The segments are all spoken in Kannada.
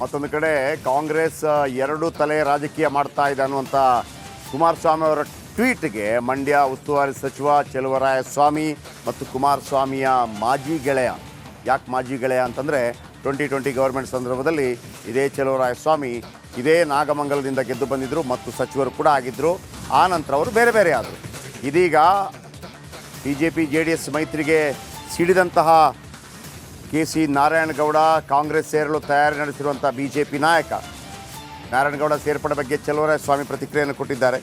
ಮತ್ತೊಂದು ಕಡೆ ಕಾಂಗ್ರೆಸ್ ಎರಡು ತಲೆ ರಾಜಕೀಯ ಮಾಡ್ತಾ ಇದೆ ಅನ್ನುವಂಥ ಕುಮಾರಸ್ವಾಮಿ ಅವರ ಟ್ವೀಟ್ಗೆ ಮಂಡ್ಯ ಉಸ್ತುವಾರಿ ಸಚಿವ ಚೆಲುವರಾಯಸ್ವಾಮಿ ಮತ್ತು ಕುಮಾರಸ್ವಾಮಿಯ ಮಾಜಿ ಗೆಳೆಯ, ಯಾಕೆ ಮಾಜಿ ಗೆಳೆಯ ಅಂತಂದರೆ 2020 ಗೌರ್ಮೆಂಟ್ ಸಂದರ್ಭದಲ್ಲಿ ಇದೇ ಚೆಲುವರಾಯಸ್ವಾಮಿ ಇದೇ ನಾಗಮಂಗಲದಿಂದ ಗೆದ್ದು ಬಂದಿದ್ದರು ಮತ್ತು ಸಚಿವರು ಕೂಡ ಆಗಿದ್ದರು. ಆ ನಂತರ ಅವರು ಬೇರೆ ಬೇರೆ ಆದರು. ಇದೀಗ BJP JDS ಮೈತ್ರಿಗೆ ಸಿಡಿದಂತಹ KC Narayanagowda Congress ಸೇರಲು ತಯಾರಿ ನಡೆಸಿರುವಂಥ BJP ನಾಯಕ ನಾರಾಯಣಗೌಡ ಸೇರ್ಪಡೆ ಬಗ್ಗೆ ಚೆಲುವರಾಯಸ್ವಾಮಿ ಪ್ರತಿಕ್ರಿಯೆಯನ್ನು ಕೊಟ್ಟಿದ್ದಾರೆ.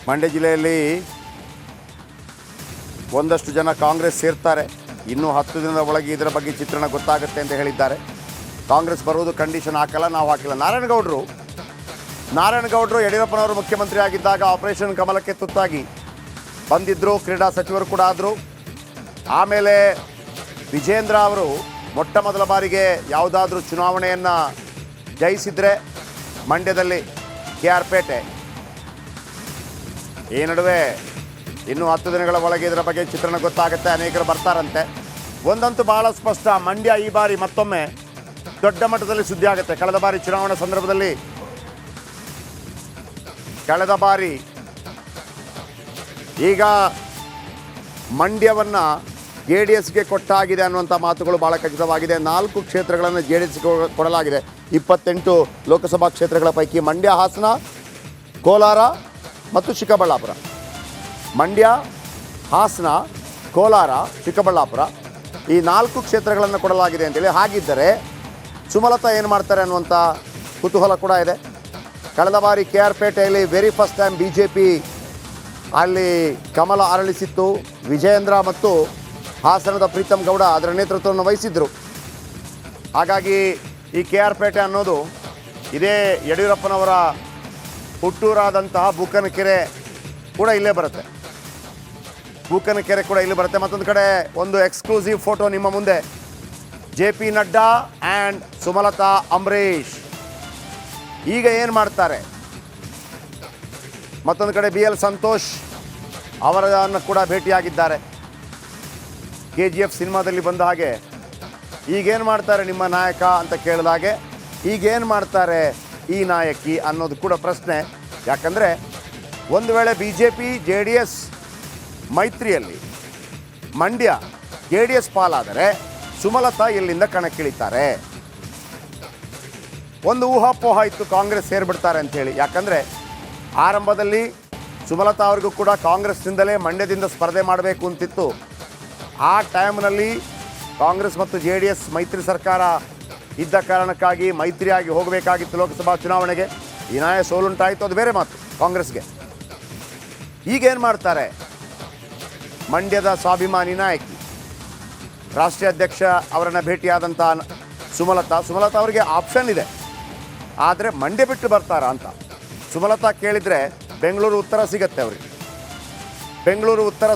ಮಂಡ್ಯ ಜಿಲ್ಲೆಯಲ್ಲಿ ಒಂದಷ್ಟು ಜನ ಕಾಂಗ್ರೆಸ್ ಸೇರ್ತಾರೆ, ಇನ್ನೂ 10 ದಿನದ ಒಳಗೆ ಇದರ ಬಗ್ಗೆ ಚಿತ್ರಣ ಗೊತ್ತಾಗುತ್ತೆ ಅಂತ ಹೇಳಿದ್ದಾರೆ. ಕಾಂಗ್ರೆಸ್ ಬರುವುದು ಕಂಡೀಷನ್ ಹಾಕಲ್ಲ, ನಾವು ಹಾಕಿಲ್ಲ. ನಾರಾಯಣಗೌಡರು ಯಡಿಯೂರಪ್ಪನವರು ಮುಖ್ಯಮಂತ್ರಿ ಆಗಿದ್ದಾಗ ಆಪರೇಷನ್ ಕಮಲಕ್ಕೆ ತುತ್ತಾಗಿ ಬಂದಿದ್ದರು, ಕ್ರೀಡಾ ಸಚಿವರು ಕೂಡ ಆದರು. ಆಮೇಲೆ ವಿಜೇಂದ್ರ ಅವರು ಮೊಟ್ಟ ಮೊದಲ ಬಾರಿಗೆ ಯಾವುದಾದ್ರೂ ಚುನಾವಣೆಯನ್ನು ಜಯಿಸಿದರೆ ಮಂಡ್ಯದಲ್ಲಿ KR ಪೇಟೆ. ಈ ನಡುವೆ ಇನ್ನೂ 10 ದಿನಗಳ ಒಳಗೆ ಇದರ ಬಗ್ಗೆ ಚಿತ್ರಣ ಗೊತ್ತಾಗುತ್ತೆ, ಅನೇಕರು ಬರ್ತಾರಂತೆ. ಒಂದಂತೂ ಬಹಳ ಸ್ಪಷ್ಟ, ಮಂಡ್ಯ ಈ ಬಾರಿ ಮತ್ತೊಮ್ಮೆ ದೊಡ್ಡ ಮಟ್ಟದಲ್ಲಿ ಸುದ್ದಿ ಆಗುತ್ತೆ. ಕಳೆದ ಬಾರಿ ಚುನಾವಣಾ ಸಂದರ್ಭದಲ್ಲಿ ಈಗ ಮಂಡ್ಯವನ್ನು JDSಗೆ ಕೊಟ್ಟಾಗಿದೆ ಅನ್ನುವಂಥ ಮಾತುಗಳು ಭಾಳ ಖಚಿತವಾಗಿದೆ. 4 ಕ್ಷೇತ್ರಗಳನ್ನು JDSಗೆ ಕೊಡಲಾಗಿದೆ. 28 ಲೋಕಸಭಾ ಕ್ಷೇತ್ರಗಳ ಪೈಕಿ ಮಂಡ್ಯ, ಹಾಸನ, ಕೋಲಾರ ಮತ್ತು ಚಿಕ್ಕಬಳ್ಳಾಪುರ. ಮಂಡ್ಯ, ಹಾಸನ, ಕೋಲಾರ, ಚಿಕ್ಕಬಳ್ಳಾಪುರ ಈ 4 ಕ್ಷೇತ್ರಗಳನ್ನು ಕೊಡಲಾಗಿದೆ ಅಂತೇಳಿ. ಹಾಗಿದ್ದರೆ ಸುಮಲತಾ ಏನು ಮಾಡ್ತಾರೆ ಅನ್ನುವಂಥ ಕುತೂಹಲ ಕೂಡ ಇದೆ. ಕಳೆದ ಬಾರಿ KR ಪೇಟೆಯಲ್ಲಿ ವೆರಿ ಫಸ್ಟ್ ಟೈಮ್ BJP ಅಲ್ಲಿ ಕಮಲ ಅರಳಿಸಿತ್ತು. ವಿಜಯೇಂದ್ರ ಮತ್ತು ಹಾಸನದ ಪ್ರೀತಮ್ ಗೌಡ ಅದರ ನೇತೃತ್ವವನ್ನು ವಹಿಸಿದ್ರು. ಹಾಗಾಗಿ ಈ KR ಪೇಟೆ ಅನ್ನೋದು ಇದೇ ಯಡಿಯೂರಪ್ಪನವರ ಹುಟ್ಟೂರಾದಂತಹ ಬೂಕನಕೆರೆ ಕೂಡ ಇಲ್ಲೇ ಬರುತ್ತೆ. ಮತ್ತೊಂದು ಕಡೆ ಒಂದು ಎಕ್ಸ್ಕ್ಲೂಸಿವ್ ಫೋಟೋ ನಿಮ್ಮ ಮುಂದೆ. JP ನಡ್ಡಾ ಆ್ಯಂಡ್ ಸುಮಲತಾ ಅಂಬರೀಶ್ ಈಗ ಏನು ಮಾಡ್ತಾರೆ? ಮತ್ತೊಂದು ಕಡೆ BL ಸಂತೋಷ್ ಅವರನ್ನು ಕೂಡ ಭೇಟಿಯಾಗಿದ್ದಾರೆ. KGF ಸಿನಿಮಾದಲ್ಲಿ ಬಂದ ಹಾಗೆ ಈಗೇನು ಮಾಡ್ತಾರೆ ನಿಮ್ಮ ನಾಯಕ ಅಂತ ಕೇಳಿದಾಗೆ ಈಗೇನು ಮಾಡ್ತಾರೆ ಈ ನಾಯಕಿ ಅನ್ನೋದು ಕೂಡ ಪ್ರಶ್ನೆ. ಯಾಕಂದರೆ ಒಂದು ವೇಳೆ BJP JDS ಮೈತ್ರಿಯಲ್ಲಿ Mandya JDS ಪಾಲಾದರೆ Sumalatha ಎಲ್ಲಿಂದ ಕಣಕ್ಕಿಳಿತಾರೆ? ಒಂದು ಊಹಾಪೋಹ ಇತ್ತು ಕಾಂಗ್ರೆಸ್ ಸೇರಿಬಿಡ್ತಾರೆ ಅಂಥೇಳಿ. ಯಾಕಂದರೆ ಆರಂಭದಲ್ಲಿ ಸುಮಲತಾ ಅವ್ರಿಗೂ ಕೂಡ ಕಾಂಗ್ರೆಸ್ನಿಂದಲೇ ಮಂಡ್ಯದಿಂದ ಸ್ಪರ್ಧೆ ಮಾಡಬೇಕು ಅಂತಿತ್ತು. ಆ ಟೈಮ್ನಲ್ಲಿ ಕಾಂಗ್ರೆಸ್ ಮತ್ತು JDS ಮೈತ್ರಿ ಸರ್ಕಾರ ಇದ್ದ ಕಾರಣಕ್ಕಾಗಿ ಮೈತ್ರಿಯಾಗಿ ಹೋಗಬೇಕಾಗಿತ್ತು ಲೋಕಸಭಾ ಚುನಾವಣೆಗೆ. ಹೀನಾಯ ಸೋಲುಂಟಾಯಿತು, ಅದು ಬೇರೆ ಮಾತು ಕಾಂಗ್ರೆಸ್ಗೆ. ಈಗೇನು ಮಾಡ್ತಾರೆ? ಮಂಡ್ಯದ ಸ್ವಾಭಿಮಾನಿ ನಾಯಕಿ, ರಾಷ್ಟ್ರೀಯ ಅಧ್ಯಕ್ಷ ಅವರನ್ನು ಭೇಟಿಯಾದಂಥ ಸುಮಲತಾ ಅವರಿಗೆ ಆಪ್ಷನ್ ಇದೆ, ಆದರೆ ಮಂಡ್ಯ ಬಿಟ್ಟು ಬರ್ತಾರಾ ಅಂತ ಸುಮಲತಾ ಕೇಳಿದರೆ ಬೆಂಗಳೂರು ಉತ್ತರ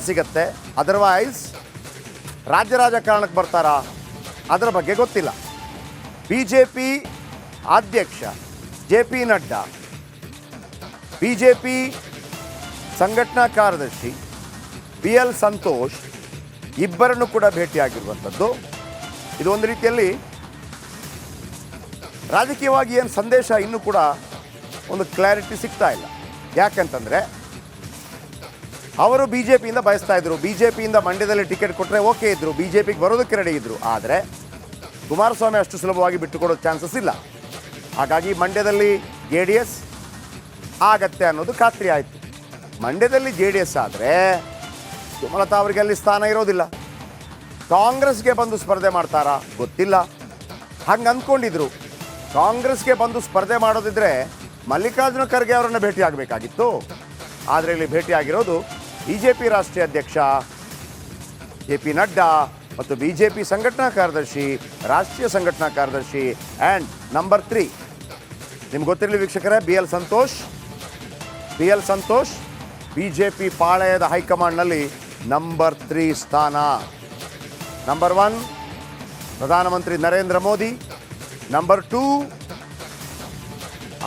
ಸಿಗತ್ತೆ. ಅದರ್ವೈಸ್ ರಾಜ್ಯ ರಾಜಕಾರಣಕ್ಕೆ ಬರ್ತಾರಾ ಅದರ ಬಗ್ಗೆ ಗೊತ್ತಿಲ್ಲ. BJP ಅಧ್ಯಕ್ಷ JP ನಡ್ಡಾ, BJP ಸಂಘಟನಾ ಕಾರ್ಯದರ್ಶಿ BL ಸಂತೋಷ್ ಇಬ್ಬರನ್ನು ಕೂಡ ಭೇಟಿಯಾಗಿರುವಂಥದ್ದು. ಇದು ಒಂದು ರೀತಿಯಲ್ಲಿ ರಾಜಕೀಯವಾಗಿ ಏನು ಸಂದೇಶ ಇನ್ನೂ ಕೂಡ ಒಂದು ಕ್ಲಾರಿಟಿ ಸಿಗ್ತಾ ಇಲ್ಲ. ಯಾಕಂತಂದರೆ ಅವರು BJPಯಿಂದ ಬಯಸ್ತಾ ಇದ್ದರು, BJPಯಿಂದ ಮಂಡ್ಯದಲ್ಲಿ ಟಿಕೆಟ್ ಕೊಟ್ಟರೆ ಓಕೆ ಇದ್ದರು, BJPಗೆ ಬರೋದಕ್ಕೆ ರೆಡಿ ಇದ್ದರು. ಆದರೆ ಕುಮಾರಸ್ವಾಮಿ ಅಷ್ಟು ಸುಲಭವಾಗಿ ಬಿಟ್ಟುಕೊಡೋ ಚಾನ್ಸಸ್ ಇಲ್ಲ. ಹಾಗಾಗಿ ಮಂಡ್ಯದಲ್ಲಿ JDS ಆಗತ್ತೆ ಅನ್ನೋದು ಖಾತ್ರಿ ಆಯಿತು. ಮಂಡ್ಯದಲ್ಲಿ JDS ಆದರೆ ಸುಮಲತಾ ಅವರಿಗೆ ಅಲ್ಲಿ ಸ್ಥಾನ ಇರೋದಿಲ್ಲ. ಕಾಂಗ್ರೆಸ್ಗೆ ಬಂದು ಸ್ಪರ್ಧೆ ಮಾಡ್ತಾರಾ ಗೊತ್ತಿಲ್ಲ. ಹಂಗೆ ಅಂದ್ಕೊಂಡಿದ್ರು. ಕಾಂಗ್ರೆಸ್ಗೆ ಬಂದು ಸ್ಪರ್ಧೆ ಮಾಡೋದಿದ್ರೆ ಮಲ್ಲಿಕಾರ್ಜುನ ಖರ್ಗೆ ಅವರನ್ನು ಭೇಟಿಯಾಗಬೇಕಾಗಿತ್ತು. ಆದರೆ ಇಲ್ಲಿ ಭೇಟಿಯಾಗಿರೋದು BJP ರಾಷ್ಟ್ರೀಯ ಅಧ್ಯಕ್ಷ JP ನಡ್ಡಾ ಮತ್ತು BJP ಸಂಘಟನಾ ಕಾರ್ಯದರ್ಶಿ, ರಾಷ್ಟ್ರೀಯ ಸಂಘಟನಾ ಕಾರ್ಯದರ್ಶಿ ಆ್ಯಂಡ್ ನಂಬರ್ 3 ನಿಮ್ಗೆ ಗೊತ್ತಿರಲಿ ವೀಕ್ಷಕರೇ, BL ಸಂತೋಷ್ BJP ಪಾಳೆಯದ ಹೈಕಮಾಂಡ್ನಲ್ಲಿ ನಂಬರ್ 3 ಸ್ಥಾನ. ನಂಬರ್ 1 ಪ್ರಧಾನಮಂತ್ರಿ Narendra Modi, number 2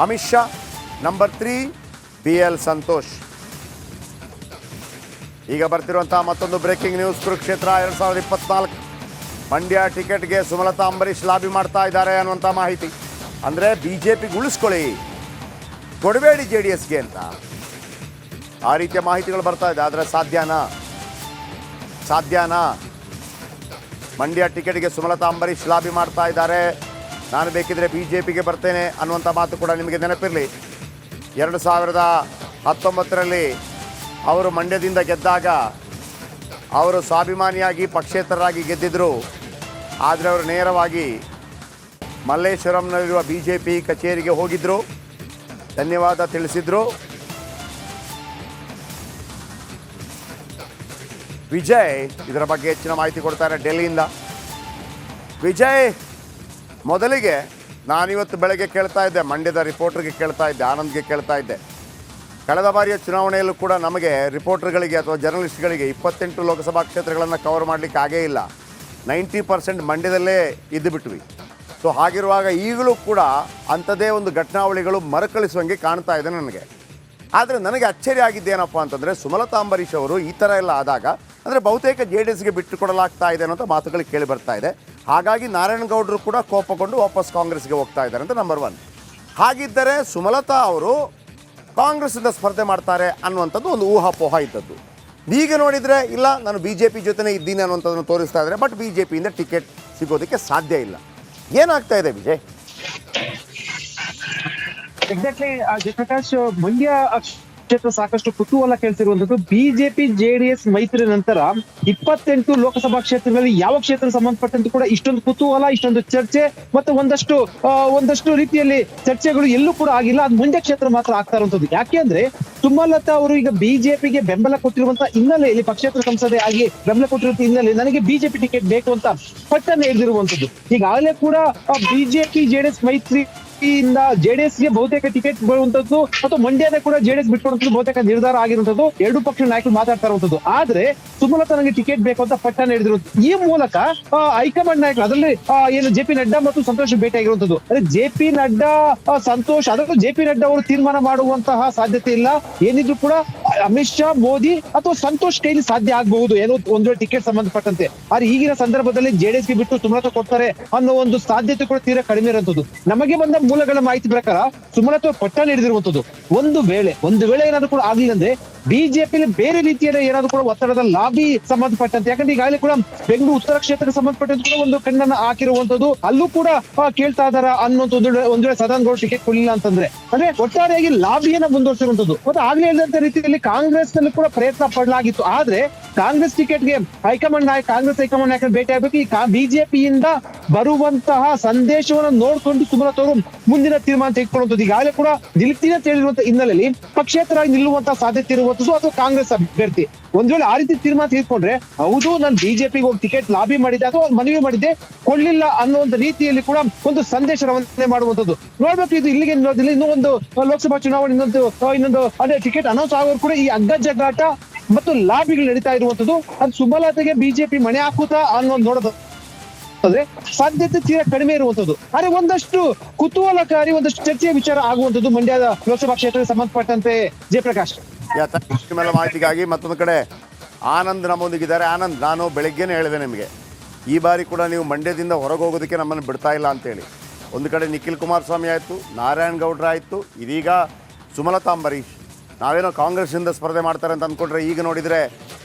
Amit Shah, number 3 BL Santosh. ಈಗ ಬರ್ತಿರುವಂತಹ ಮತ್ತೊಂದು ಬ್ರೇಕಿಂಗ್ ನ್ಯೂಸ್. ಕುರುಕ್ಷೇತ್ರ 2024 ಮಂಡ್ಯ ಟಿಕೆಟ್ಗೆ ಸುಮಲತಾ ಅಂಬರೀಶ್ ಲಾಬಿ ಮಾಡ್ತಾ ಇದ್ದಾರೆ ಅನ್ನುವಂಥ ಮಾಹಿತಿ. ಅಂದರೆ ಬಿ ಜೆ ಪಿಗೆ ಉಳಿಸ್ಕೊಳ್ಳಿ, ಕೊಡಬೇಡಿ ಜೆ ಡಿ ಎಸ್ಗೆ ಅಂತ ಆ ರೀತಿಯ ಮಾಹಿತಿಗಳು ಬರ್ತಾ ಇದೆ. ಆದರೆ ಸಾಧ್ಯನಾ ಮಂಡ್ಯ ಟಿಕೆಟ್ಗೆ ಸುಮಲತಾ ಅಂಬರೀಶ್ ಲಾಬಿ ಮಾಡ್ತಾ ಇದ್ದಾರೆ, ನಾನು ಬೇಕಿದ್ರೆ ಬಿ ಜೆ ಪಿಗೆ ಬರ್ತೇನೆ ಅನ್ನುವಂಥ ಮಾತು ಕೂಡ ನಿಮಗೆ ನೆನಪಿರಲಿ. 2019ರಲ್ಲಿ ಅವರು ಮಂಡ್ಯದಿಂದ ಗೆದ್ದಾಗ ಅವರು ಸ್ವಾಭಿಮಾನಿಯಾಗಿ ಪಕ್ಷೇತರರಾಗಿ ಗೆದ್ದಿದ್ದರು. ಆದರೆ ಅವರು ನೇರವಾಗಿ ಮಲ್ಲೇಶ್ವರಂನಲ್ಲಿರುವ ಬಿ ಜೆ ಪಿ ಕಚೇರಿಗೆ ಹೋಗಿದ್ದರು, ಧನ್ಯವಾದ ತಿಳಿಸಿದರು. ವಿಜಯ್ ಇದರ ಬಗ್ಗೆ ಹೆಚ್ಚಿನ ಮಾಹಿತಿ ಕೊಡ್ತಾರೆ ಡೆಲ್ಲಿಯಿಂದ. ವಿಜಯ್, ಮೊದಲಿಗೆ ನಾನಿವತ್ತು ಬೆಳಗ್ಗೆ ಕೇಳ್ತಾ ಇದ್ದೆ, ಮಂಡ್ಯದ ರಿಪೋರ್ಟರ್ಗೆ ಕೇಳ್ತಾ ಇದ್ದೆ, ಆನಂದ್ಗೆ ಕೇಳ್ತಾ ಇದ್ದೆ, ಕಳೆದ ಬಾರಿಯ ಚುನಾವಣೆಯಲ್ಲೂ ಕೂಡ ನಮಗೆ ರಿಪೋರ್ಟರ್ಗಳಿಗೆ ಅಥವಾ ಜರ್ನಲಿಸ್ಟ್ಗಳಿಗೆ 28 ಲೋಕಸಭಾ ಕ್ಷೇತ್ರಗಳನ್ನು ಕವರ್ ಮಾಡಲಿಕ್ಕೆ ಆಗೇ ಇಲ್ಲ, 90% ಮಂಡ್ಯದಲ್ಲೇ ಇದ್ದು ಬಿಟ್ವಿ. ಸೊ ಹಾಗಿರುವಾಗ ಈಗಲೂ ಕೂಡ ಅಂಥದ್ದೇ ಒಂದು ಘಟನಾವಳಿಗಳು ಮರುಕಳಿಸುವಂಗೆ ಕಾಣ್ತಾ ಇದೆ ನನಗೆ. ಆದರೆ ನನಗೆ ಅಚ್ಚರಿ ಆಗಿದ್ದೇನಪ್ಪ ಅಂತಂದರೆ, ಸುಮಲತಾ ಅಂಬರೀಶ್ ಅವರು ಈ ಥರ ಎಲ್ಲ ಆದಾಗ ಅಂದರೆ ಬಹುತೇಕ ಜೆ ಡಿ ಎಸ್ಗೆ ಬಿಟ್ಟು ಕೊಡಲಾಗ್ತಾ ಇದೆ ಅನ್ನೋಂಥ ಮಾತುಗಳು ಕೇಳಿ ಬರ್ತಾ ಇದೆ. ಹಾಗಾಗಿ ನಾರಾಯಣಗೌಡರು ಕೂಡ ಕೋಪಗೊಂಡು ವಾಪಸ್ ಕಾಂಗ್ರೆಸ್ಗೆ ಹೋಗ್ತಾ ಇದ್ದಾರೆ ಅಂತ ನಂಬರ್ 1. ಹಾಗಿದ್ದರೆ ಸುಮಲತಾ ಅವರು ಕಾಂಗ್ರೆಸ್ಸಿಂದ ಸ್ಪರ್ಧೆ ಮಾಡ್ತಾರೆ ಅನ್ನುವಂಥದ್ದು ಒಂದು ಊಹಾಪೋಹ ಇದ್ದದ್ದು. ಈಗ ನೋಡಿದರೆ ಇಲ್ಲ, ನಾನು ಬಿ ಜೆ ಪಿ ಜೊತೆನೇ ಇದ್ದೀನಿ ಅನ್ನುವಂಥದ್ದನ್ನು ತೋರಿಸ್ತಾ ಇದ್ದಾರೆ. ಬಟ್ ಬಿ ಜೆ ಪಿಯಿಂದ ಟಿಕೆಟ್ ಸಿಗೋದಕ್ಕೆ ಸಾಧ್ಯ ಇಲ್ಲ. ಏನಾಗ್ತಾ ಇದೆ ವಿಜಯ್? ಎಕ್ಸಾಕ್ಟ್ಲಿ ಜಯಪ್ರಕಾಶ್, ಮಂಡ್ಯ ಕ್ಷೇತ್ರ ಸಾಕಷ್ಟು ಕುತೂಹಲ ಕೇಳ್ತಿರುವಂತದ್ದು. ಬಿಜೆಪಿ ಜೆಡಿಎಸ್ ಮೈತ್ರಿ ನಂತರ 28 ಲೋಕಸಭಾ ಕ್ಷೇತ್ರಗಳಲ್ಲಿ ಯಾವ ಕ್ಷೇತ್ರ ಸಂಬಂಧಪಟ್ಟಂತೆ ಕೂಡ ಇಷ್ಟೊಂದು ಕುತೂಹಲ, ಇಷ್ಟೊಂದು ಚರ್ಚೆ ಮತ್ತು ಒಂದಷ್ಟು ರೀತಿಯಲ್ಲಿ ಚರ್ಚೆಗಳು ಎಲ್ಲೂ ಕೂಡ ಆಗಿಲ್ಲ. ಅದು ಮಂಡ್ಯ ಕ್ಷೇತ್ರ ಮಾತ್ರ ಆಗ್ತಾ ಇರುವಂತದ್ದು. ಯಾಕೆ ಅಂದ್ರೆ ಸುಮಲತಾ ಅವರು ಈಗ ಬಿಜೆಪಿಗೆ ಬೆಂಬಲ ಕೊಟ್ಟಿರುವಂತಹ ಹಿನ್ನೆಲೆಯಲ್ಲಿ, ಪಕ್ಷೇತರ ಸಂಸದೆ ಆಗಿ ಬೆಂಬಲ ಕೊಟ್ಟಿರುವಂತ ಹಿನ್ನೆಲೆಯಲ್ಲಿ ನನಗೆ ಬಿಜೆಪಿ ಟಿಕೆಟ್ ಬೇಕು ಅಂತ ಪಟ್ಟನ್ನು ಹಿಡಿದಿರುವಂತದ್ದು. ಈಗಾಗಲೇ ಕೂಡ ಬಿಜೆಪಿ ಜೆಡಿಎಸ್ ಮೈತ್ರಿ ಇಂದ ಜೆಡಿಎಸ್ಗೆ ಬಹುತೇಕ ಟಿಕೆಟ್ ಬರುವಂತದ್ದು ಅಥವಾ ಮಂಡ್ಯದ ಕೂಡ ಜೆಡಿಎಸ್ ಬಿಟ್ಕೊಡುವಂತದ್ದು ಬಹುತೇಕ ನಿರ್ಧಾರ ಆಗಿರುವಂತದ್ದು. ಎರಡು ಪಕ್ಷದ ನಾಯಕರು ಮಾತಾಡ್ತಾ ಇರುವಂತದ್ದು. ಆದ್ರೆ ಸುಮಲತಾ ನನಗೆ ಟಿಕೆಟ್ ಬೇಕು ಅಂತ ಪಟ್ಟಣ ಹಿಡಿದಿರುವಂತದ್ದು. ಈ ಮೂಲಕ ಹೈಕಮಾಂಡ್ ನಾಯಕರು, ಅದರಲ್ಲಿ ಏನು ಜೆ ಪಿ ನಡ್ಡಾ ಮತ್ತು ಸಂತೋಷ್ ಭೇಟಿ ಆಗಿರುವಂತದ್ದು. ಅಂದ್ರೆ ಜೆ ಪಿ ನಡ್ಡಾ ಸಂತೋಷ್, ಅದರಲ್ಲೂ ಜೆ ಪಿ ನಡ್ಡಾ ಅವರು ತೀರ್ಮಾನ ಮಾಡುವಂತಹ ಸಾಧ್ಯತೆ ಇಲ್ಲ. ಏನಿದ್ರು ಕೂಡ ಅಮಿತ್ ಶಾ, ಮೋದಿ ಅಥವಾ ಸಂತೋಷ್ ಕೈಲಿ ಸಾಧ್ಯ ಆಗಬಹುದು ಏನೋ ಒಂದ್ ವೇಳೆ ಟಿಕೆಟ್ ಸಂಬಂಧಪಟ್ಟಂತೆ. ಆದ್ರೆ ಈಗಿನ ಸಂದರ್ಭದಲ್ಲಿ ಜೆಡಿಎಸ್ಗೆ ಬಿಟ್ಟು ಸುಮಲತಾ ಕೊಡ್ತಾರೆ ಅನ್ನೋ ಒಂದು ಸಾಧ್ಯತೆ ಕೂಡ ತೀರಾ ಕಡಿಮೆ ಇರುವಂತದ್ದು. ನಮಗೆ ಬಂದ ಮೂಲಗಳ ಮಾಹಿತಿ ಪ್ರಕಾರ ಸುಮಲತಾ ಪಟ್ಟಣ ಹಿಡಿದಿರುವಂತದ್ದು. ಒಂದು ವೇಳೆ ಏನಾದ್ರು ಕೂಡ ಆಗ್ಲಿಲ್ಲ ಅಂದ್ರೆ ಬಿಜೆಪಿ ಬೇರೆ ರೀತಿಯ ಏನಾದ್ರು ಕೂಡ ಒತ್ತಡದ ಲಾಬಿ ಸಂಬಂಧಪಟ್ಟಂತೆ, ಯಾಕಂದ್ರೆ ಈಗಾಗಲೇ ಕೂಡ ಬೆಂಗಳೂರು ಉತ್ತರ ಕ್ಷೇತ್ರಕ್ಕೆ ಸಂಬಂಧಪಟ್ಟಂತೆ ಕೂಡ ಒಂದು ಕಣ್ಣನ್ನ ಹಾಕಿರುವಂತದ್ದು. ಅಲ್ಲೂ ಕೂಡ ಕೇಳ್ತಾ ಇದಾರ ಅನ್ನೋದು ಒಂದ್ ವೇಳೆ ಸದಾನಂದ ಗೌಡ ಟಿಕೆಟ್ ಕೊಡಲಿಲ್ಲ ಅಂತಂದ್ರೆ, ಅಂದ್ರೆ ಒಟ್ಟಾರೆಯಾಗಿ ಲಾಬಿಯನ್ನ ಮುಂದುವರಿಸಿರುವಂತದ್ದು. ಮತ್ತೆ ಆಗ್ಲೇ ಹೇಳಿದಂತ ರೀತಿಯಲ್ಲಿ ಕಾಂಗ್ರೆಸ್ ನಲ್ಲಿ ಕೂಡ ಪ್ರಯತ್ನ ಪಡಲಾಗಿತ್ತು. ಆದ್ರೆ ಕಾಂಗ್ರೆಸ್ ಟಿಕೆಟ್ಗೆ ಕಾಂಗ್ರೆಸ್ ಹೈಕಮಾಂಡ್ ನಾಯಕರು ಭೇಟಿ ಆಗ್ಬೇಕು. ಈ ಬಿಜೆಪಿಯಿಂದ ಬರುವಂತಹ ಸಂದೇಶವನ್ನು ನೋಡ್ಕೊಂಡು ಸುಮಲತಾ ಅವರು ಮುಂದಿನ ತೀರ್ಮಾನ ತೆಗೆದುಕೊಳ್ಳುವಂಥದ್ದು. ಈಗಾಗಲೇ ಕೂಡ ನಿಲ್ತೀನಿ ಅಂತ ಹೇಳಿರುವಂತಹ ಹಿನ್ನೆಲೆಯಲ್ಲಿ ಪಕ್ಷೇತರಾಗಿ ನಿಲ್ಲುವಂತಹ ಸಾಧ್ಯತೆ ಇರುವಂತದ್ದು ಅಥವಾ ಕಾಂಗ್ರೆಸ್ ಅಭ್ಯರ್ಥಿ ಒಂದ್ ವೇಳೆ ಆ ರೀತಿ ತೀರ್ಮಾನ ತೆಗೆದುಕೊಂಡ್ರೆ, ಹೌದು ನಾನು ಬಿಜೆಪಿಗೆ ಹೋಗಿ ಟಿಕೆಟ್ ಲಾಬಿ ಮಾಡಿದ್ದೆ ಅಥವಾ ಮನವಿ ಮಾಡಿದ್ದೆ, ಕೊಡ್ಲಿಲ್ಲ ಅನ್ನೋ ಒಂದು ರೀತಿಯಲ್ಲಿ ಕೂಡ ಒಂದು ಸಂದೇಶ ರವಾನೆ ಮಾಡುವಂತದ್ದು. ನೋಡ್ಬೇಕು, ಇದು ಇಲ್ಲಿಗೆ ನೋಡಿಲ್ಲ. ಇನ್ನೂ ಒಂದು ಲೋಕಸಭಾ ಚುನಾವಣೆ ಇನ್ನೊಂದು ಅದೇ ಟಿಕೆಟ್ ಅನೌನ್ಸ್ ಆಗೋರು ಕೂಡ ಈ ಅಗ್ಗಜಗ್ಗಾಟ ಮತ್ತು ಲಾಬಿಗಳು ನಡೀತಾ ಇರುವಂತದ್ದು. ಅದು ಸುಮಲತಾಗೆ ಬಿಜೆಪಿ ಮಣೆ ಹಾಕುತ್ತಾ ಅನ್ನೋದು ನೋಡೋದು ಸಾಧ್ಯತೆ ತೀರಾ ಕಡಿಮೆ ಇರುವಂತದ್ದು. ಆದ್ರೆ ಒಂದಷ್ಟು ಕುತೂಹಲಕಾರಿ, ಒಂದಷ್ಟು ಚರ್ಚೆಯ ವಿಚಾರ ಆಗುವಂತದ್ದು ಮಂಡ್ಯದ ಲೋಕಸಭಾ ಕ್ಷೇತ್ರಕ್ಕೆ ಸಂಬಂಧಪಟ್ಟಂತೆ. ಜಯಪ್ರಕಾಶ್, ಮಾಹಿತಿಗಾಗಿ ಮತ್ತೊಂದು ಕಡೆ ಆನಂದ್ ನಮ್ಮೊಂದಿಗಿದ್ದಾರೆ. ಆನಂದ್, ನಾನು ಬೆಳಗ್ಗೆನೆ ಹೇಳಿದೆ ನಿಮಗೆ, ಈ ಬಾರಿ ಕೂಡ ನೀವು ಮಂಡ್ಯದಿಂದ ಹೊರಗೆ ಹೋಗೋದಕ್ಕೆ ನಮ್ಮನ್ನು ಬಿಡ್ತಾ ಇಲ್ಲ ಅಂತೇಳಿ. ಒಂದು ಕಡೆ ನಿಖಿಲ್ ಕುಮಾರಸ್ವಾಮಿ ಆಯಿತು, ನಾರಾಯಣಗೌಡ್ರ ಆಯಿತು, ಇದೀಗ ಸುಮಲತಾ ಅಂಬರೀಶ್. ನಾವೇನೋ ಕಾಂಗ್ರೆಸ್ಸಿಂದ ಸ್ಪರ್ಧೆ ಮಾಡ್ತಾರೆ ಅಂತ ಅಂದ್ಕೊಂಡ್ರೆ ಈಗ ನೋಡಿದರೆ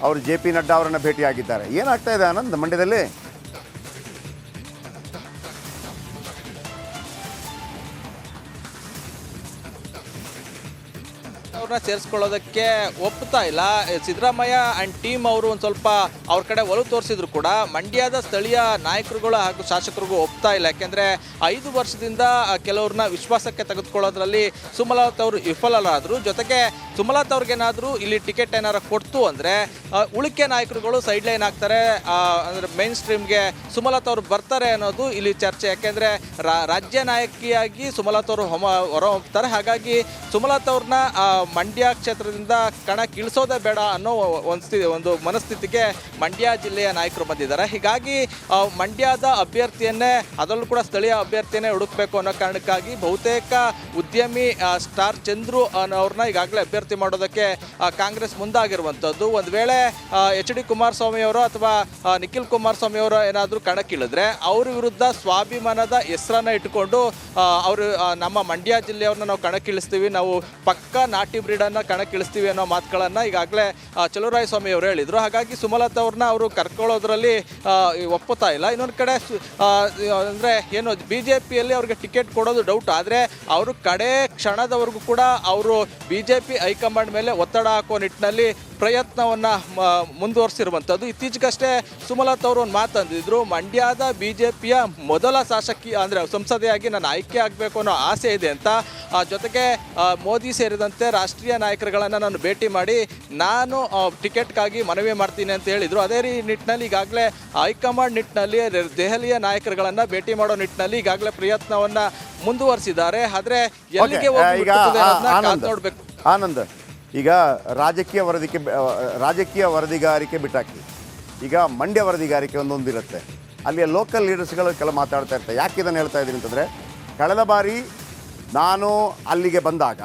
ಅವರು ಜೆ ಪಿ ನಡ್ಡಾ ಅವರನ್ನು ಭೇಟಿಯಾಗಿದ್ದಾರೆ. ಏನಾಗ್ತಾ ಇದೆ ಆನಂದ್ ಮಂಡ್ಯದಲ್ಲಿ? ಅವ್ರನ್ನ ಸೇರಿಸ್ಕೊಳ್ಳೋದಕ್ಕೆ ಒಪ್ತಾ ಇಲ್ಲ. ಸಿದ್ದರಾಮಯ್ಯ ಅಂಡ್ ಟೀಮ್ ಅವರು ಒಂದು ಸ್ವಲ್ಪ ಅವ್ರ ಕಡೆ ಒಲವು ತೋರಿಸಿದ್ರು ಕೂಡ ಮಂಡ್ಯದ ಸ್ಥಳೀಯ ನಾಯಕರುಗಳು ಹಾಗೂ ಶಾಸಕರಿಗೂ ಒಪ್ತಾ ಇಲ್ಲ. ಯಾಕೆಂದರೆ 5 ವರ್ಷದಿಂದ ಕೆಲವ್ರನ್ನ ವಿಶ್ವಾಸಕ್ಕೆ ತೆಗೆದುಕೊಳ್ಳೋದ್ರಲ್ಲಿ ಸುಮಲತಾ ಅವರು ವಿಫಲರಾದರು. ಜೊತೆಗೆ ಸುಮಲತಾ ಅವ್ರಿಗೇನಾದರೂ ಇಲ್ಲಿ ಟಿಕೆಟ್ ಏನಾರು ಕೊಡ್ತು ಅಂದರೆ ಉಳಿಕೆ ನಾಯಕರುಗಳು ಸೈಡ್ ಲೈನ್ ಆಗ್ತಾರೆ, ಅಂದರೆ ಮೇನ್ ಸ್ಟ್ರೀಮ್ಗೆ ಸುಮಲತಾ ಅವರು ಬರ್ತಾರೆ ಅನ್ನೋದು ಇಲ್ಲಿ ಚರ್ಚೆ. ಯಾಕೆಂದರೆ ರಾಜ್ಯ ನಾಯಕಿಯಾಗಿ ಸುಮಲತಾ ಅವರು ಹೊರ ಹೋಗ್ತಾರೆ. ಹಾಗಾಗಿ ಸುಮಲತಾ ಅವ್ರನ್ನ ಮಂಡ್ಯ ಕ್ಷೇತ್ರದಿಂದ ಕಣಕ್ಕಿಳಿಸೋದೇ ಬೇಡ ಅನ್ನೋ ಒಂದು ಮನಸ್ಥಿತಿಗೆ ಮಂಡ್ಯ ಜಿಲ್ಲೆಯ ನಾಯಕರು ಬಂದಿದ್ದಾರೆ. ಹೀಗಾಗಿ ಮಂಡ್ಯದ ಅಭ್ಯರ್ಥಿಯನ್ನೇ, ಅದರಲ್ಲೂ ಕೂಡ ಸ್ಥಳೀಯ ಅಭ್ಯರ್ಥಿಯನ್ನೇ ಹುಡುಕಬೇಕು ಅನ್ನೋ ಕಾರಣಕ್ಕಾಗಿ ಬಹುತೇಕ ಉದ್ಯಮಿ ಸ್ಟಾರ್ ಚಂದ್ರು ಅವ್ರನ್ನ ಈಗಾಗಲೇ ಅಭ್ಯರ್ಥಿ ಮಾಡೋದಕ್ಕೆ ಕಾಂಗ್ರೆಸ್ ಮುಂದಾಗಿರುವಂಥದ್ದು. ಒಂದು ವೇಳೆ ಎಚ್ ಡಿ ಕುಮಾರಸ್ವಾಮಿ ಅವರು ಅಥವಾ ನಿಖಿಲ್ ಕುಮಾರಸ್ವಾಮಿ ಅವರು ಏನಾದರೂ ಕಣಕ್ಕಿಳಿದ್ರೆ ಅವ್ರ ವಿರುದ್ಧ ಸ್ವಾಭಿಮಾನದ ಹೆಸರನ್ನ ಇಟ್ಟುಕೊಂಡು ಅವರು ನಮ್ಮ ಮಂಡ್ಯ ಜಿಲ್ಲೆಯವ್ರನ್ನ ನಾವು ಕಣಕ್ಕಿಳಿಸ್ತೀವಿ, ನಾವು ಪಕ್ಕ ನಾಟಿ ಬ್ರೀಡನ್ನು ಕಣಕ್ಕಿಳಿಸ್ತೀವಿ ಅನ್ನೋ ಮಾತುಗಳನ್ನು ಈಗಾಗಲೇ ಚಲುವರಾಯ ಸ್ವಾಮಿ ಅವರು ಹೇಳಿದರು. ಹಾಗಾಗಿ ಸುಮಲತಾ ಅವ್ರನ್ನ ಅವರು ಕರ್ಕೊಳ್ಳೋದ್ರಲ್ಲಿ ಒಪ್ಪುತ್ತಾ ಇಲ್ಲ. ಇನ್ನೊಂದು ಕಡೆ ಅಂದರೆ ಏನು BJPಯಲ್ಲಿ ಅವ್ರಿಗೆ ಟಿಕೆಟ್ ಕೊಡೋದು ಡೌಟ್. ಆದರೆ ಅವರು ಕಡೆ ಕ್ಷಣದವರೆಗೂ ಕೂಡ ಅವರು BJP ಹೈಕಮಾಂಡ್ ಮೇಲೆ ಒತ್ತಡ ಹಾಕುವ ನಿಟ್ಟಿನಲ್ಲಿ ಪ್ರಯತ್ನವನ್ನು ಮುಂದುವರಿಸಿರುವಂಥದ್ದು. ಇತ್ತೀಚೆಗಷ್ಟೇ ಸುಮಲತಾ ಅವರು ಒಂದು ಮಾತಂದಿದ್ರು, ಮಂಡ್ಯದ BJPಯ ಮೊದಲ ಶಾಸಕಿ ಅಂದರೆ ಸಂಸದೆಯಾಗಿ ನಾನು ಆಯ್ಕೆ ಆಗಬೇಕು ಅನ್ನೋ ಆಸೆ ಇದೆ ಅಂತ. ಜೊತೆಗೆ ಮೋದಿ ಸೇರಿದಂತೆ ರಾಷ್ಟ್ರೀಯ ನಾಯಕರುಗಳನ್ನು ನಾನು ಭೇಟಿ ಮಾಡಿ ನಾನು ಟಿಕೆಟ್ಗಾಗಿ ಮನವಿ ಮಾಡ್ತೀನಿ ಅಂತ ಹೇಳಿದರು. ಅದೇ ನಿಟ್ಟಿನಲ್ಲಿ ಈಗಾಗಲೇ ಹೈಕಮಾಂಡ್ ನಿಟ್ಟಿನಲ್ಲಿ ದೆಹಲಿಯ ನಾಯಕರುಗಳನ್ನು ಭೇಟಿ ಮಾಡೋ ನಿಟ್ಟಿನಲ್ಲಿ ಈಗಾಗಲೇ ಪ್ರಯತ್ನವನ್ನು ಮುಂದುವರಿಸಿದ್ದಾರೆ. ಆದರೆ ಎಲ್ಲಿಗೆ ನೋಡಬೇಕು. ಆನಂದ್, ಈಗ ರಾಜಕೀಯ ವರದಿಗಾರಿಕೆ ಬಿಟ್ಟಾಕಿ, ಈಗ ಮಂಡ್ಯ ವರದಿಗಾರಿಕೆ ಒಂದೊಂದಿರುತ್ತೆ. ಅಲ್ಲಿಯ ಲೋಕಲ್ ಲೀಡರ್ಸ್ಗಳು ಕೆಲ ಮಾತಾಡ್ತಾ ಇರ್ತಾರೆ. ಯಾಕೆ ಇದನ್ನು ಹೇಳ್ತಾ ಇದ್ದೀನಿ ಅಂತಂದರೆ, ಕಳೆದ ಬಾರಿ ನಾನು ಅಲ್ಲಿಗೆ ಬಂದಾಗ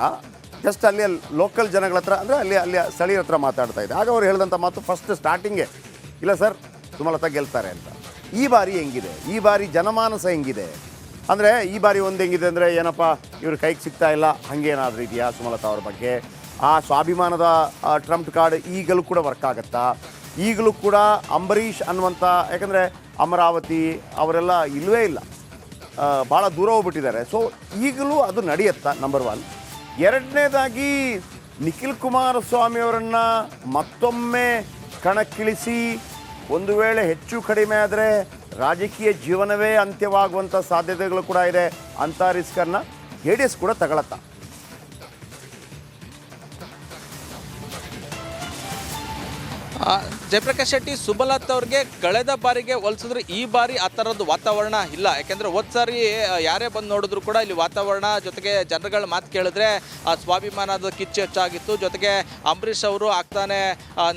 ಜಸ್ಟ್ ಅಲ್ಲಿಯ ಲೋಕಲ್ ಜನಗಳ ಹತ್ರ, ಅಂದರೆ ಅಲ್ಲಿಯ ಸ್ಥಳೀಯರ ಹತ್ರ ಮಾತಾಡ್ತಾ ಇದ್ದೆ. ಆಗ ಅವ್ರು ಹೇಳಿದಂಥ ಮಾತು ಫಸ್ಟ್ ಸ್ಟಾರ್ಟಿಂಗೇ, ಇಲ್ಲ ಸರ್ ಸುಮಲತಾ ಗೆಲ್ತಾರೆ ಅಂತ. ಈ ಬಾರಿ ಹೆಂಗಿದೆ, ಈ ಬಾರಿ ಜನಮಾನಸ ಹೆಂಗಿದೆ ಅಂದರೆ, ಈ ಬಾರಿ ಒಂದು ಹೆಂಗಿದೆ ಅಂದರೆ, ಏನಪ್ಪ ಇವ್ರ ಕೈಗೆ ಸಿಗ್ತಾ ಇಲ್ಲ, ಹಾಗೇನಾದರೂ ಇದೆಯಾ ಸುಮಲತಾ ಅವ್ರ ಬಗ್ಗೆ? ಆ ಸ್ವಾಭಿಮಾನದ ಟ್ರಂಪ್ ಕಾರ್ಡ್ ಈಗಲೂ ಕೂಡ ವರ್ಕ್ ಆಗುತ್ತಾ? ಈಗಲೂ ಕೂಡ ಅಂಬರೀಷ್ ಅನ್ನುವಂಥ, ಯಾಕಂದರೆ ಅಮರಾವತಿ ಅವರೆಲ್ಲ ಇಲ್ಲವೇ ಇಲ್ಲ, ಭಾಳ ದೂರ ಹೋಗ್ಬಿಟ್ಟಿದ್ದಾರೆ. ಸೊ ಈಗಲೂ ಅದು ನಡೆಯುತ್ತಾ? ನಂಬರ್ 1. ಎರಡನೇದಾಗಿ ನಿಖಿಲ್ ಕುಮಾರಸ್ವಾಮಿ ಅವರನ್ನು ಮತ್ತೊಮ್ಮೆ ಕಣಕ್ಕಿಳಿಸಿ ಒಂದು ವೇಳೆ ಹೆಚ್ಚು ಕಡಿಮೆ ಆದರೆ ರಾಜಕೀಯ ಜೀವನವೇ ಅಂತ್ಯವಾಗುವಂಥ ಸಾಧ್ಯತೆಗಳು ಕೂಡ ಇದೆ. ಅಂಥ ರಿಸ್ಕನ್ನು JDS ಕೂಡ ತಗೊಳತ್ತಾ? ಜಯಪ್ರಕಾಶ್ ಶೆಟ್ಟಿ, ಸುಮಲತಾ ಅವ್ರಿಗೆ ಕಳೆದ ಬಾರಿಗೆ ಹೋಲಿಸಿದ್ರೆ ಈ ಬಾರಿ ಆ ಥರದ್ದು ವಾತಾವರಣ ಇಲ್ಲ. ಯಾಕೆಂದರೆ ಹೋದ ಸಾರಿ ಯಾರೇ ಬಂದು ನೋಡಿದ್ರು ಕೂಡ ಇಲ್ಲಿ ವಾತಾವರಣ, ಜೊತೆಗೆ ಜನಗಳ ಮಾತು ಕೇಳಿದ್ರೆ ಸ್ವಾಭಿಮಾನದ ಕಿಚ್ಚು ಹೆಚ್ಚಾಗಿತ್ತು. ಜೊತೆಗೆ ಅಂಬರೀಷ್ ಅವರು ಆಗ್ತಾನೆ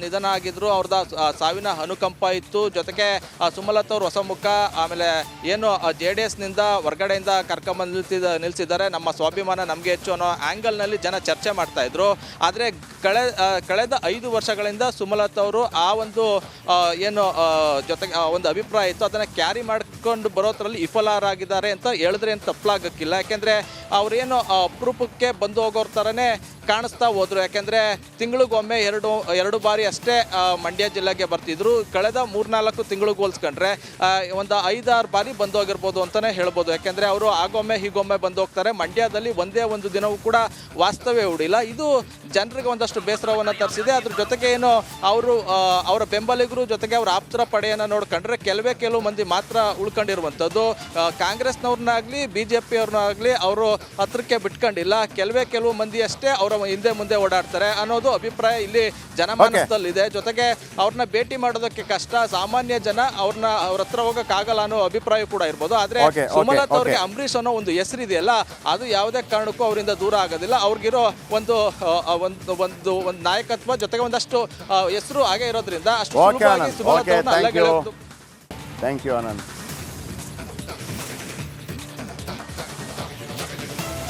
ನಿಧನ ಆಗಿದ್ರು, ಅವ್ರದ್ದು ಸಾವಿನ ಅನುಕಂಪ ಇತ್ತು. ಜೊತೆಗೆ ಸುಮಲತಾ ಅವರು ಹೊಸ ಮುಖ, ಆಮೇಲೆ ಏನು JDSನಿಂದ ಹೊರಗಡೆಯಿಂದ ಕರ್ಕೊಂಬಂದು ನಿಲ್ಲಿಸಿದ್ದಾರೆ, ನಮ್ಮ ಸ್ವಾಭಿಮಾನ ನಮಗೆ ಹೆಚ್ಚು ಅನ್ನೋ ಆ್ಯಂಗಲ್ನಲ್ಲಿ ಜನ ಚರ್ಚೆ ಮಾಡ್ತಾಯಿದ್ರು. ಆದರೆ ಕಳೆದ 5 ವರ್ಷಗಳಿಂದ ಸುಮಲತಾ ಅವರು ಆ ಒಂದು ಏನು ಜೊತೆಗೆ ಒಂದು ಅಭಿಪ್ರಾಯ ಇತ್ತು, ಅದನ್ನು ಕ್ಯಾರಿ ಮಾಡ್ಕೊಂಡು ಬರೋದ್ರಲ್ಲಿ ವಿಫಲರಾಗಿದ್ದಾರೆ ಅಂತ ಹೇಳಿದ್ರೆ ಏನು ತಪ್ಪಲಾಗಕ್ಕಿಲ್ಲ. ಯಾಕೆಂದರೆ ಅವರೇನು ಅಪರೂಪಕ್ಕೆ ಬಂದು ಹೋಗೋರ ಥರನೇ ಕಾಣಿಸ್ತಾ ಹೋದ್ರು. ಯಾಕೆಂದರೆ ತಿಂಗಳಿಗೊಮ್ಮೆ ಎರಡು ಬಾರಿ ಅಷ್ಟೇ ಮಂಡ್ಯ ಜಿಲ್ಲೆಗೆ ಬರ್ತಿದ್ರು. ಕಳೆದ 3-4 ತಿಂಗಳಿಗೆ ಹೋಲಿಸ್ಕೊಂಡ್ರೆ ಒಂದು 5-6 ಬಾರಿ ಬಂದು ಹೋಗಿರ್ಬೋದು ಅಂತಲೇ ಹೇಳ್ಬೋದು. ಯಾಕೆಂದರೆ ಅವರು ಆಗೊಮ್ಮೆ ಹೀಗೊಮ್ಮೆ ಬಂದು ಹೋಗ್ತಾರೆ. ಮಂಡ್ಯದಲ್ಲಿ ಒಂದೇ ಒಂದು ದಿನವೂ ಕೂಡ ವಾಸ್ತವ್ಯ ಹೂಡಿಲ್ಲ. ಇದು ಜನರಿಗೆ ಒಂದಷ್ಟು ಬೇಸರವನ್ನು ತರಿಸಿದೆ. ಅದ್ರ ಜೊತೆಗೆ ಏನು ಅವರ ಬೆಂಬಲಿಗರು ಜೊತೆಗೆ ಅವರ ಆಪ್ತರ ಪಡೆಯನ್ನು ನೋಡ್ಕೊಂಡ್ರೆ ಕೆಲವು ಮಂದಿ ಮಾತ್ರ ಉಳ್ಕೊಂಡಿರುವಂಥದ್ದು. ಕಾಂಗ್ರೆಸ್ನವ್ರನ್ನಾಗಲಿ BJPಯವ್ರನ್ನಾಗಲಿ ಅವರು ಹತ್ರಕ್ಕೆ ಬಿಟ್ಕೊಂಡಿಲ್ಲ. ಕೆಲವು ಮಂದಿ ಅಷ್ಟೇ ಅವರ ಹಿಂದೆ ಮುಂದೆ ಓಡಾಡ್ತಾರೆ ಅನ್ನೋದು ಅಭಿಪ್ರಾಯ ಇಲ್ಲಿ ಜನಮಾನಸದಲ್ಲಿದೆ. ಜೊತೆಗೆ ಅವ್ರನ್ನ ಭೇಟಿ ಮಾಡೋದಕ್ಕೆ ಕಷ್ಟ, ಸಾಮಾನ್ಯ ಜನ ಅವ್ರ ಹತ್ರ ಹೋಗಕ್ಕಾಗಲ್ಲ ಅನ್ನೋ ಅಭಿಪ್ರಾಯ ಕೂಡ ಇರ್ಬೋದು. ಆದ್ರೆ ಸುಮಲತಾ ಅವ್ರಿಗೆ ಅಂಬರೀಷ್ ಅನ್ನೋ ಒಂದು ಹೆಸರಿದೆಯಲ್ಲ, ಅದು ಯಾವುದೇ ಕಾರಣಕ್ಕೂ ಅವರಿಂದ ದೂರ ಆಗೋದಿಲ್ಲ. ಅವ್ರಿಗಿರೋ ಒಂದು ನಾಯಕತ್ವ ಜೊತೆಗೆ ಒಂದಷ್ಟು ಹೆಸರು ಹಾಗೆ ಇರೋದ್ರಿಂದ ಅಷ್ಟು ಸುಲಭವಾಗಿ ಸುಮಲತಾ ಅವ್ರನ್ನ ಥ್ಯಾಂಕ್ ಯು ಆನಂದ್.